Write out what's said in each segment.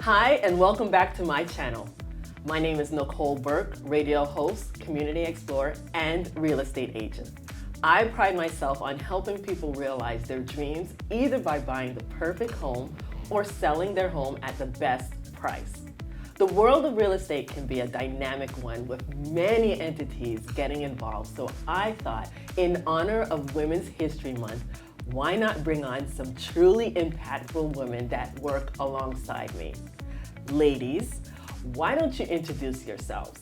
Hi, and welcome back to my channel. My name is Nicole Burke, radio host, community explorer, and real estate agent. I pride myself on helping people realize their dreams either by buying the perfect home or selling their home at the best price. The world of real estate can be a dynamic one with many entities getting involved, so I thought, in honor of Women's History Month, why not bring on some truly impactful women that work alongside me? Ladies, why don't you introduce yourselves?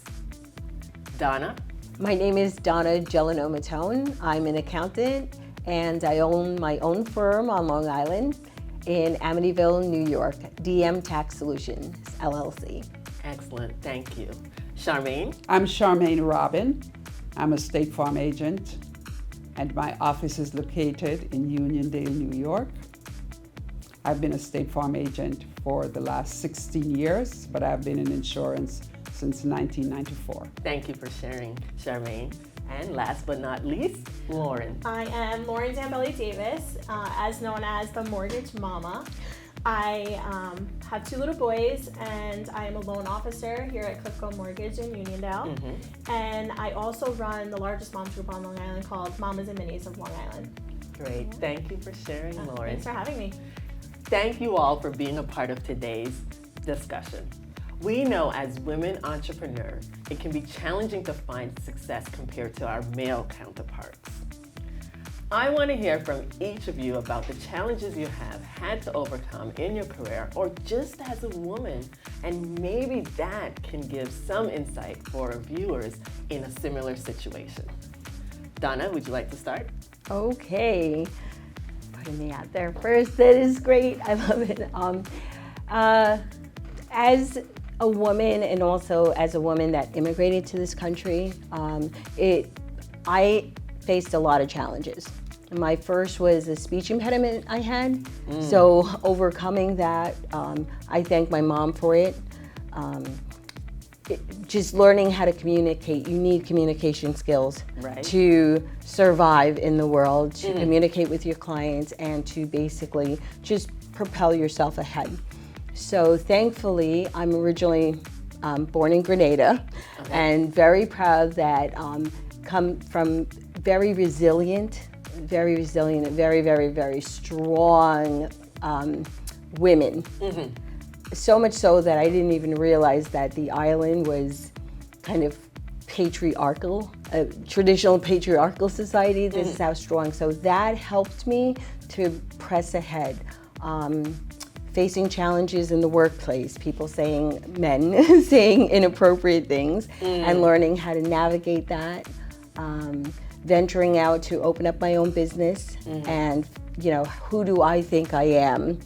Donna? My name is Donna Gellineau-Matone. I'm an accountant and I own my own firm on Long Island in Amityville, New York, DM Tax Solutions, LLC. Excellent, thank you. Charmaine? I'm Charmaine Robin. I'm a State Farm agent, and my office is located in Uniondale, New York. I've been a State Farm agent for the last 16 years, but I've been in insurance since 1994. Thank you for sharing, Charmaine. And last but not least, Lauren. I am Lauren Zambelli-Davis, as known as the Mortgage Mama. I have two little boys, and I am a loan officer here at Cliffco Mortgage in Uniondale. And I also run the largest moms group on Long Island called Mamas and Minis of Long Island. Great, thank you for sharing, Lauren. Thanks for having me. Thank you all for being a part of today's discussion. We know as women entrepreneurs, it can be challenging to find success compared to our male counterparts. I want to hear from each of you about the challenges you have had to overcome in your career or just as a woman, and maybe that can give some insight for our viewers in a similar situation. Donna, would you like to start? Okay, putting me out there first. That is great. I love it. As a woman, and also as a woman that immigrated to this country, I faced a lot of challenges. My first was a speech impediment I had, so overcoming that, I thank my mom for it. Just learning how to communicate. You need communication skills to survive in the world, to communicate with your clients, and to basically just propel yourself ahead. So thankfully, I'm originally born in Grenada, and very proud that come from very resilient, and very, very strong women. So much so that I didn't even realize that the island was kind of patriarchal, a traditional patriarchal society. This is how strong. So that helped me to press ahead. Facing challenges in the workplace, people saying, men saying inappropriate things, and learning how to navigate that. Venturing out to open up my own business, and who do I think I am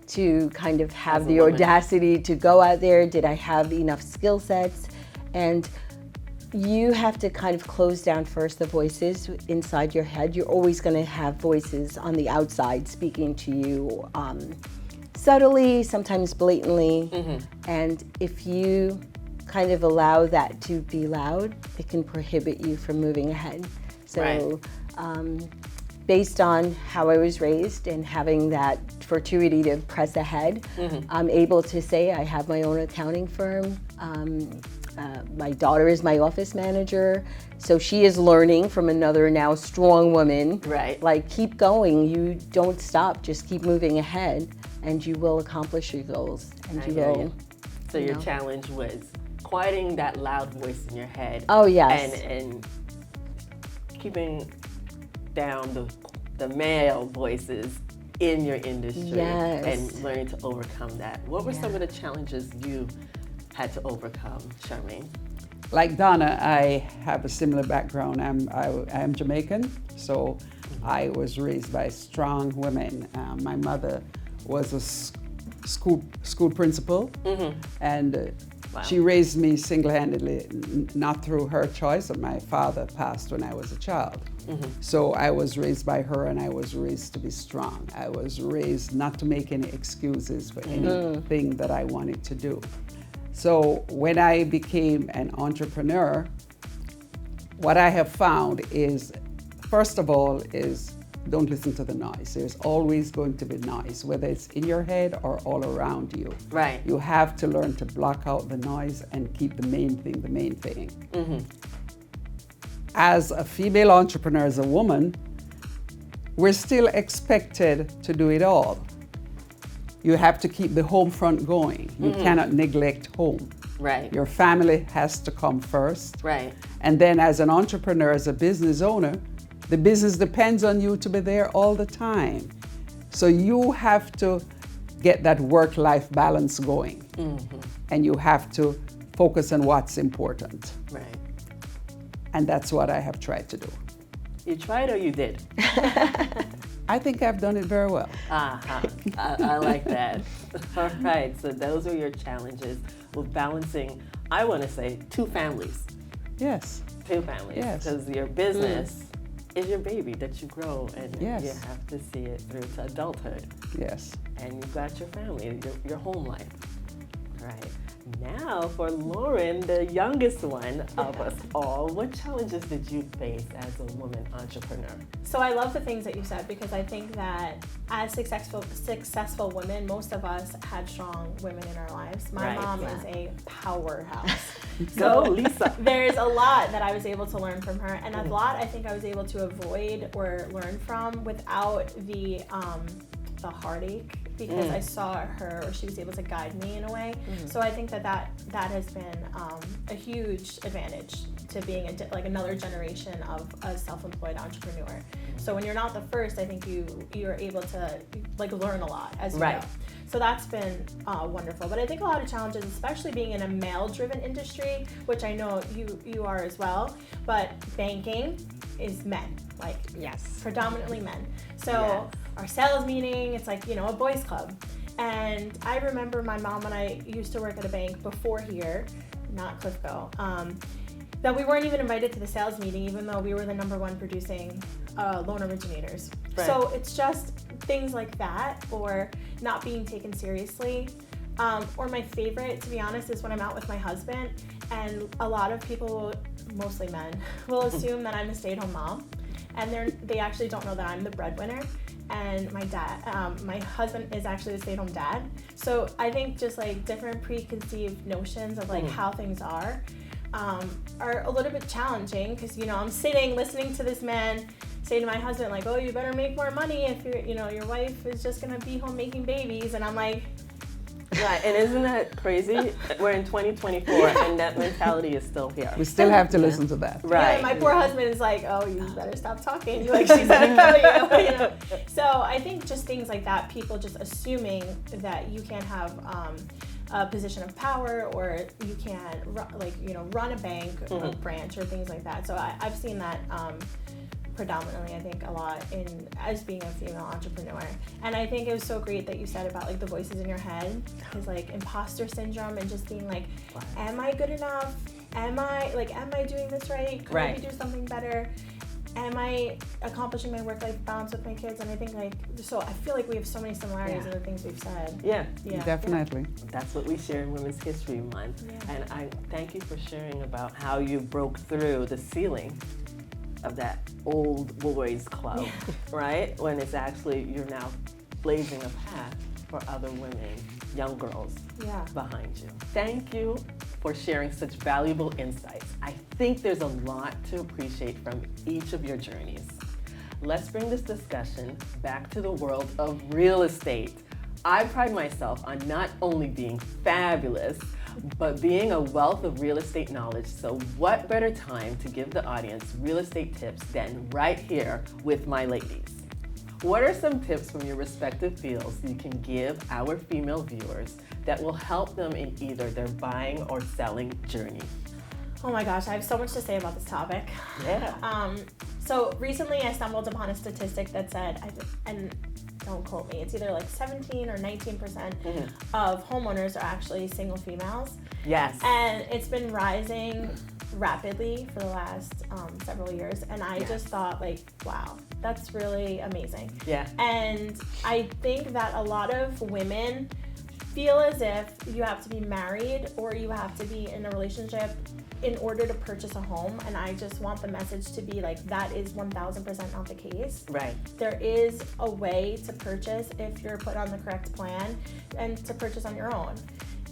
to kind of have the audacity to go out there? Did I have enough skill sets? And you have to kind of close down first the voices inside your head. You're always going to have voices on the outside speaking to you subtly, sometimes blatantly. And if you kind of allow that to be loud, it can prohibit you from moving ahead. So based on how I was raised and having that fortuity to press ahead, I'm able to say I have my own accounting firm. My daughter is my office manager, so she is learning from another now strong woman. Like, keep going, you don't stop, just keep moving ahead, and you will accomplish your goals. And you will. So your challenge was quieting that loud voice in your head. Oh yes. And keeping down the male voices in your industry, and learning to overcome that. What were some of the challenges you had to overcome, Charmaine? Like Donna, I have a similar background. I'm Jamaican, so I was raised by strong women. My mother was a school principal, and she raised me single-handedly, not through her choice. My father passed when I was a child. So I was raised by her, and I was raised to be strong. I was raised not to make any excuses for anything that I wanted to do. So when I became an entrepreneur, what I have found is, first of all, is don't listen to the noise. There's always going to be noise, whether it's in your head or all around you. Right. You have to learn to block out the noise and keep the main thing the main thing. Mm-hmm. As a female entrepreneur, as a woman, we're still expected to do it all. You have to keep the home front going. You cannot neglect home. Right. Your family has to come first. Right. And then as an entrepreneur, as a business owner, the business depends on you to be there all the time. So you have to get that work-life balance going. And you have to focus on what's important. Right. And that's what I have tried to do. You tried or you did? I think I've done it very well. I like that. All right, so those are your challenges with balancing, I want to say, two families. Yes. Two families. Yes. Because your business is your baby that you grow, and Yes. you have to see it through to adulthood. Yes. And you've got your family, your home life. Right. Now for Lauren, the youngest one of us all, what challenges did you face as a woman entrepreneur? So I love the things that you said, because I think that as successful women, most of us had strong women in our lives. My Right, mom yeah. is a powerhouse. Go, Lisa. There's a lot that I was able to learn from her, and a lot I think I was able to avoid or learn from without the heartache, because I saw her, or she was able to guide me in a way. So I think that has been a huge advantage to being like another generation of a self-employed entrepreneur. So when you're not the first, I think you're able to like learn a lot as you Right. go. So that's been wonderful. But I think a lot of challenges, especially being in a male-driven industry, which I know you are as well, but banking is men, like Yes. predominantly men. So Yes. our sales meeting, it's like, a boys club. And I remember my mom and I used to work at a bank before here, not Clifco, that we weren't even invited to the sales meeting, even though we were the #1 producing loan originators. Right. So it's just things like that, or not being taken seriously. Or my favorite, to be honest, is when I'm out with my husband, and a lot of people, mostly men, will assume that I'm a stay-at-home mom, and they actually don't know that I'm the breadwinner. And my husband is actually the stay-at-home dad. So I think just like different preconceived notions of like how things are a little bit challenging, because I'm sitting listening to this man say to my husband like, oh, you better make more money if your wife is just gonna be home making babies, and I'm like, Right, and isn't that crazy? We're in 2024 and that mentality is still here. We still have to listen to that. Right. my poor husband is like, oh, you better stop talking, like she's gonna kill you. So I think just things like that, people just assuming that you can't have a position of power, or you can't run a bank or branch or things like that. So I've seen that predominantly, I think, a lot as being a female entrepreneur. And I think it was so great that you said about like the voices in your head, because like imposter syndrome and just being like, am I good enough? Am I doing this right? Could I be doing something better? Am I accomplishing my work-life balance with my kids? And I think so I feel like we have so many similarities in the things we've said. Yeah. Definitely. That's what we share in Women's History Month. Yeah. And I thank you for sharing about how you broke through the ceiling of that old boys club, right? When it's actually, you're now blazing a path for other women, young girls behind you. Thank you for sharing such valuable insights. I think there's a lot to appreciate from each of your journeys. Let's bring this discussion back to the world of real estate. I pride myself on not only being fabulous, but being a wealth of real estate knowledge. So what better time to give the audience real estate tips than right here with my ladies? What are some tips from your respective fields you can give our female viewers that will help them in either their buying or selling journey? Oh my gosh, I have so much to say about this topic. Yeah. So recently I stumbled upon a statistic that said, and don't quote me, it's either like 17 or 19% of homeowners are actually single females. Yes. And it's been rising rapidly for the last several years. And I just thought like, wow, that's really amazing. Yeah. And I think that a lot of women feel as if you have to be married or you have to be in a relationship in order to purchase a home, and I just want the message to be like, that is 1000% not the case. Right. There is a way to purchase if you're put on the correct plan and to purchase on your own.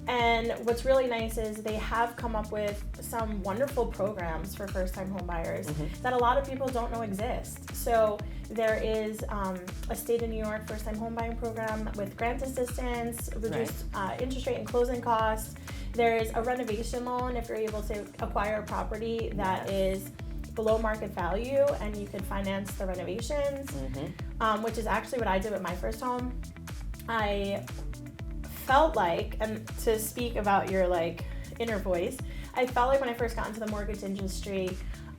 And what's really nice is they have come up with some wonderful programs for first-time home buyers that a lot of people don't know exist. So there is a state of New York first-time home buying program with grant assistance, reduced interest rate and closing costs. There is a renovation loan if you're able to acquire a property that is below market value and you can finance the renovations, which is actually what I did with my first home. I felt like, and to speak about your like inner voice, I felt like when I first got into the mortgage industry,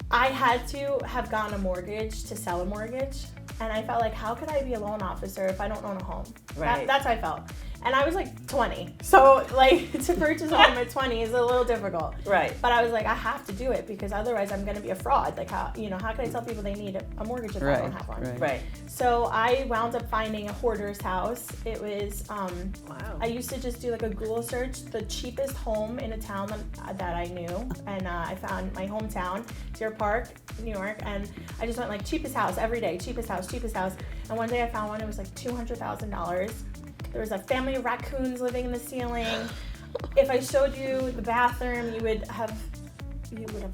I had to have gotten a mortgage to sell a mortgage. And I felt like, how could I be a loan officer if I don't own a home? Right. That's how I felt. And I was like 20. So like to purchase a home at 20 is a little difficult. Right. But I was like, I have to do it because otherwise I'm going to be a fraud. Like how can I tell people they need a mortgage if I don't have one? Right. So I wound up finding a hoarder's house. It was, Wow. I used to just do like a Google search, the cheapest home in a town that I knew. And I found my hometown, Deer Park, New York. And I just went like cheapest house every day, cheapest house. And one day I found one, it was like $200,000. There was a family of raccoons living in the ceiling. If I showed you the bathroom, you would have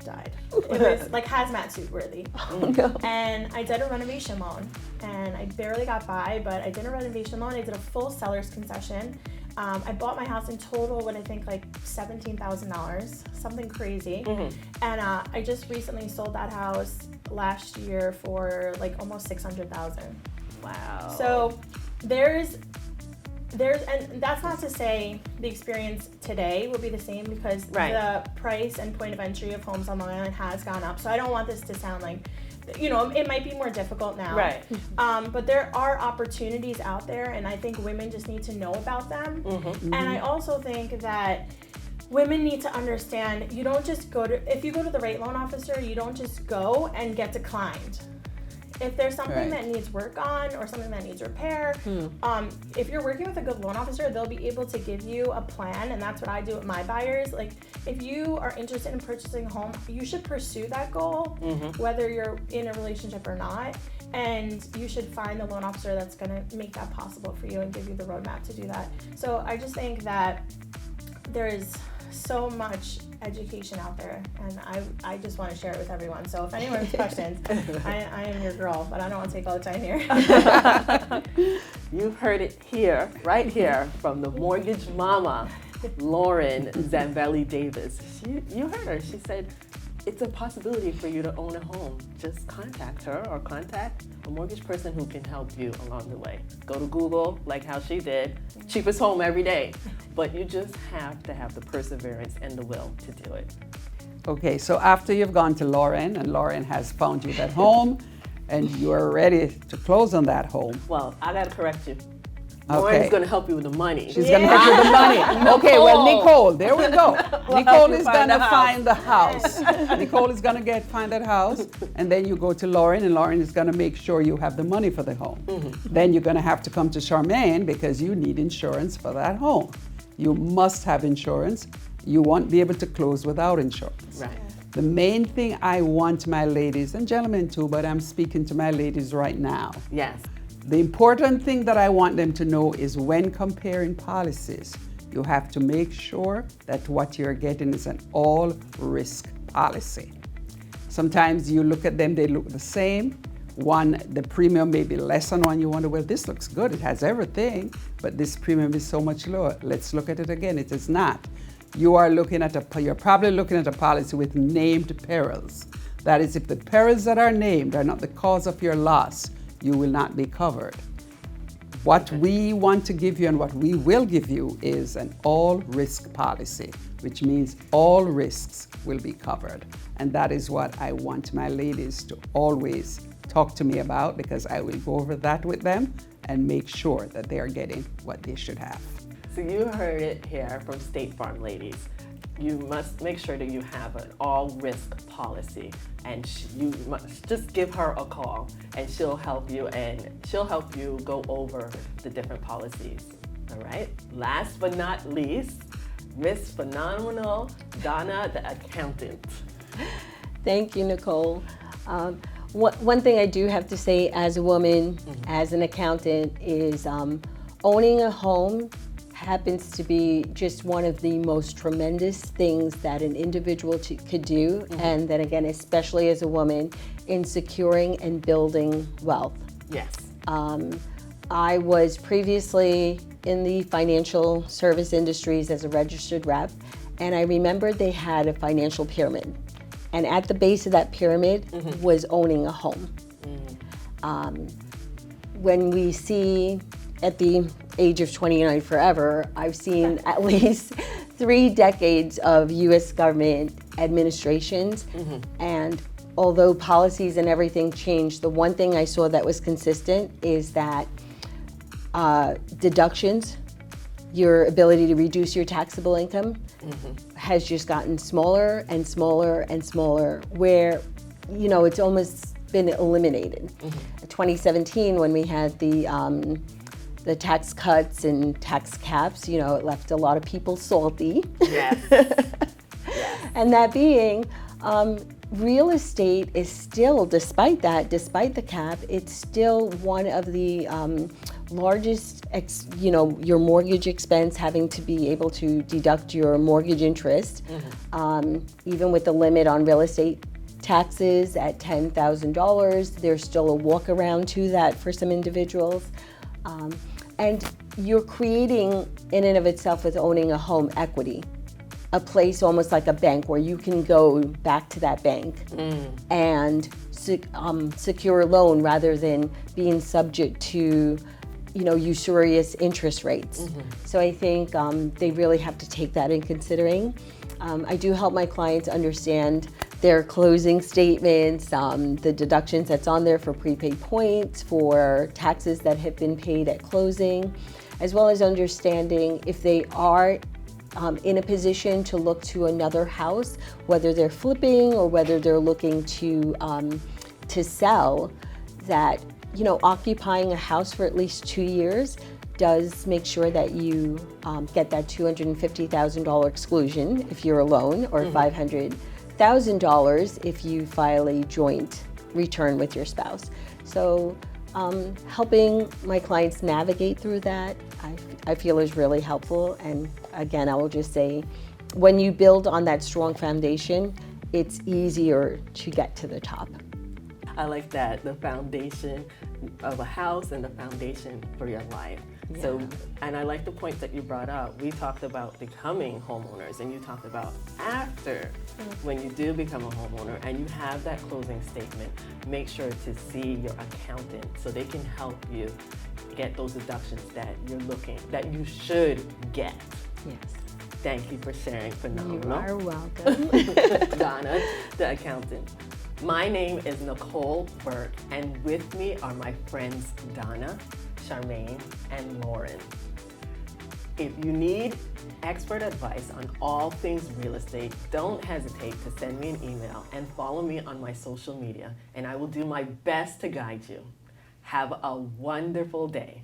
died. It was like hazmat suit worthy. Oh, no. And I did a renovation loan, and I barely got by, but I did a renovation loan. I did a full seller's concession. I bought my house in total with I think like $17,000, something crazy. And I just recently sold that house last year for like almost $600,000. Wow. So there's, and that's not to say the experience today will be the same because the price and point of entry of homes on Long Island has gone up. So I don't want this to sound like, it might be more difficult now. Right. But there are opportunities out there, and I think women just need to know about them. And I also think that women need to understand, you don't just if you go to the right loan officer, you don't just go and get declined. If there's something that needs work on or something that needs repair, if you're working with a good loan officer, they'll be able to give you a plan, and that's what I do with my buyers. Like, if you are interested in purchasing a home, you should pursue that goal, whether you're in a relationship or not, and you should find the loan officer that's going to make that possible for you and give you the roadmap to do that. So I just think that there is so much education out there, and I just want to share it with everyone. So if anyone has questions, I am your girl, but I don't want to take all the time here. You've heard it here, right here, from the mortgage mama, Lauren Zambelli-Davis. You heard her. She said, it's a possibility for you to own a home. Just contact her or contact a mortgage person who can help you along the way. Go to Google, like how she did, cheapest home every day. But you just have to have the perseverance and the will to do it. Okay, so after you've gone to Lauren, and Lauren has found you that home, and you're ready to close on that home. Well, I gotta correct you. Okay. Lauren's gonna help you with the money. She's gonna get you the money. Okay, well, Nicole, there we go. Nicole is gonna find the house. Nicole is gonna find that house, and then you go to Lauren, and Lauren is gonna make sure you have the money for the home. Then you're gonna have to come to Charmaine because you need insurance for that home. You must have insurance. You won't be able to close without insurance. Right. The main thing I want my ladies, and gentlemen too, but I'm speaking to my ladies right now. Yes. The important thing that I want them to know is when comparing policies, you have to make sure that what you're getting is an all-risk policy. Sometimes you look at them, they look the same. One, the premium may be less on one. You wonder, well, this looks good. It has everything, but this premium is so much lower. Let's look at it again. It is not. You're probably looking at a policy with named perils. That is, if the perils that are named are not the cause of your loss, you will not be covered. What we want to give you and what we will give you is an all-risk policy, which means all risks will be covered. And that is what I want my ladies to always talk to me about, because I will go over that with them and make sure that they are getting what they should have. So you heard it here from State Farm ladies. You must make sure that you have an all-risk policy, and you must just give her a call, and she'll help you go over the different policies. All right. Last but not least, Miss Phenomenal Donna, the accountant. Thank you, Nicole. One thing I do have to say as a woman, as an accountant, is owning a home happens to be just one of the most tremendous things that an individual could do, and then again, especially as a woman, in securing and building wealth. Yes. I was previously in the financial service industries as a registered rep, and I remember they had a financial pyramid. And at the base of that pyramid was owning a home. When we see at the age of 29 forever, I've seen at least 3 decades of US government administrations. And although policies and everything changed, the one thing I saw that was consistent is that deductions, your ability to reduce your taxable income, has just gotten smaller and smaller and smaller, where, you know, it's almost been eliminated. 2017, when we had the tax cuts and tax caps, you know, it left a lot of people salty. Yes. And that being, real estate is still, despite the cap, it's still one of the largest, you know, your mortgage expense, having to be able to deduct your mortgage interest, even with the limit on real estate taxes at $10,000, there's still a walk around to that for some individuals. And you're creating, in and of itself, with owning a home, equity. A place almost like a bank where you can go back to that bank and secure a loan rather than being subject to, you know, usurious interest rates. So I think they really have to take that in considering. I do help my clients understand their closing statements, the deductions that's on there for prepaid points, for taxes that have been paid at closing, as well as understanding if they are in a position to look to another house, whether they're flipping or whether they're looking to sell, that, you know, occupying a house for at least 2 years does make sure that you get that $250,000 exclusion if you're alone, or $500,000 if you file a joint return with your spouse. So helping my clients navigate through that, I feel is really helpful. And again, I will just say, when you build on that strong foundation, it's easier to get to the top. I like that, the foundation of a house and the foundation for your life. Yeah. So, and I like the point that you brought up. We talked about becoming homeowners, and you talked about after, when you do become a homeowner and you have that closing statement, make sure to see your accountant so they can help you get those deductions that you're that you should get. Yes. Thank you for sharing, Phenomenal. You are welcome. Donna, the accountant. My name is Nicole Burke, and with me are my friends Donna, Charmaine, and Lauren. If you need expert advice on all things real estate, don't hesitate to send me an email and follow me on my social media, and I will do my best to guide you. Have a wonderful day.